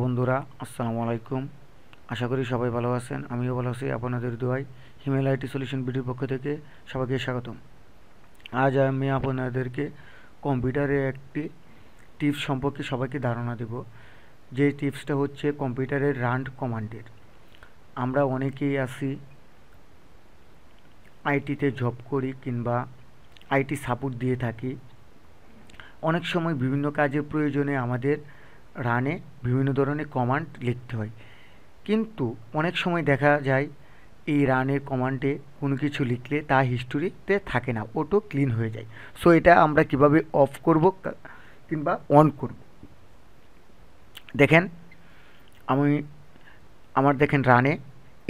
বন্ধুরা আসসালামু আলাইকুম। আশা করি সবাই ভালো আছেন, আমিও ভালো আছি আপনাদের দোয়ায়। হিমেল আইটি সলিউশন ভিডিওর পক্ষ থেকে সবাইকে স্বাগতম। আজ আমি আপনাদেরকে কম্পিউটারের একটি টিপস সম্পর্কে সবাইকে ধারণা দেব। যে টিপসটা হচ্ছে কম্পিউটারের রান কমান্ডের। আমরা অনেকেই আছি আইটিতে জব করি কিংবা আইটি সাপোর্ট দিয়ে থাকি। অনেক সময় বিভিন্ন কাজের প্রয়োজনে আমাদের রানে বিভিন্ন ধরনের কমান্ড লিখতে হয়, কিন্তু অনেক সময় দেখা যায় এই রানের কমান্ডে কোনো কিছু লিখলে তা হিস্টোরিতে থাকে না, অটো ক্লিন হয়ে যায়। সো এটা আমরা কিভাবে অফ করব কিংবা অন করব, দেখেন আমি দেখেন রানে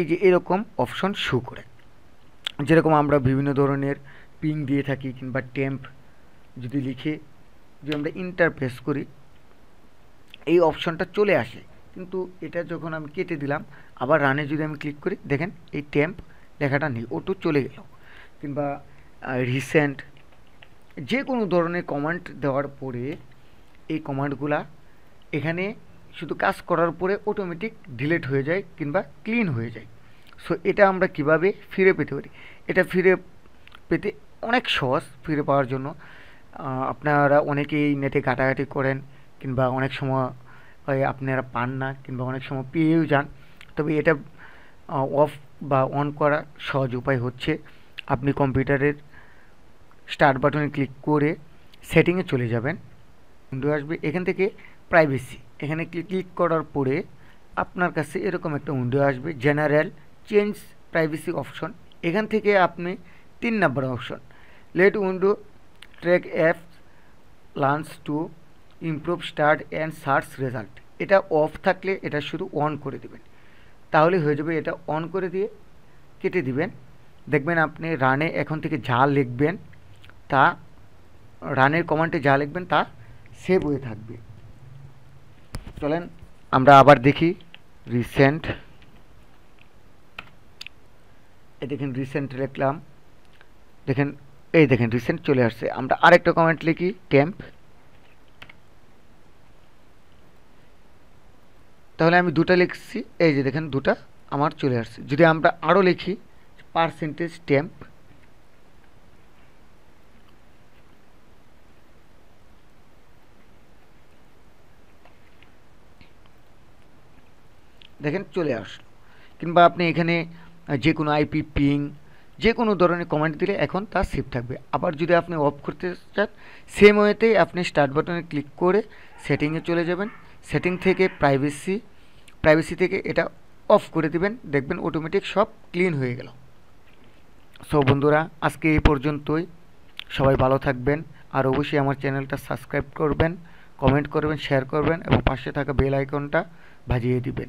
এই যে এরকম অপশন শো করে, যেরকম আমরা বিভিন্ন ধরনের পিং দিয়ে থাকি কিংবা টেম্প যদি লিখে যদি আমরা ইন্টারপ্রেস করি এই অপশনটা চলে আসে। কিন্তু এটা যখন আমি কেটে দিলাম, আবার রানে যদি আমি ক্লিক করি, দেখেন এই টেম্প লেখাটা নেই, ওটু চলে গেল। কিংবা রিসেন্ট যে কোনো ধরনের কমান্ড দেওয়ার পরে এই কমান্ডগুলা এখানে শুধু কাজ করার পরে অটোমেটিক ডিলিট হয়ে যায় কিংবা ক্লিন হয়ে যায়। সো এটা আমরা কিভাবে ফিরে পেতে পারি? এটা ফিরে পেতে অনেক সহজ। ফিরে পাওয়ার জন্য আপনারা অনেকেই নেটে ঘাটাঘাটি করেন কিংবা অনেক সময় আপনারা পান না কিংবা অনেক সময় পেয়েও যান। তবে এটা অফ বা অন করা সহজ উপায় হচ্ছে আপনি কম্পিউটারের স্টার্ট বাটনে ক্লিক করে সেটিংয়ে চলে যাবেন, উইন্ডো আসবে, এখান থেকে প্রাইভেসি এখানে ক্লিক করার পরে আপনার কাছে এরকম একটা উইন্ডো আসবে, জেনারেল চেঞ্জ প্রাইভেসি অপশন। এখান থেকে আপনি 3 number option let window track apps learns to improve start and search result, এটা অফ থাকলে এটা শুধু অন করে দেবেন, তাহলে হয়ে যাবে। এটা অন করে দিয়ে কেটে দিবেন, দেখবেন আপনি রানে এখন থেকে যা লিখবেন তা রানের কমান্ডে যা লিখবেন তা সেভ হয়ে থাকবে। চলেন আমরা আবার দেখি রিসেন্ট। এই দেখেন রিসেন্ট লিখলাম, দেখেন এই দেখেন রিসেন্ট চলে আসছে। আমরা আরেকটা কমেন্ট লিখি টেম্প, তাহলে আমি দুটা লিখছি, এই যে দেখেন দুটা আমার চলে আসছে। যদি আমরা আরও লিখি পার্সেন্টেজ টেম্প, দেখেন চলে আসলো। কিংবা আপনি এখানে যে কোনো আইপি পিং যে কোনো ধরনের কমান্ড দিলে এখন তা সেভ থাকবে। আবার যদি আপনি অফ করতে চান, সেম ওয়েতেই আপনি স্টার্ট বাটনে ক্লিক করে সেটিংয়ে চলে যাবেন, সেটিং থেকে প্রাইভেসি থেকে এটা অফ করে দিবেন, দেখবেন অটোমেটিক সব ক্লিন হয়ে গেল। সো বন্ধুরা আজকে এই পর্যন্তই, সবাই ভালো থাকবেন, আর অবশ্যই আমার চ্যানেলটা সাবস্ক্রাইব করবেন, কমেন্ট করবেন, শেয়ার করবেন এবং পাশে থাকা বেল আইকনটা বাজিয়ে দিবেন।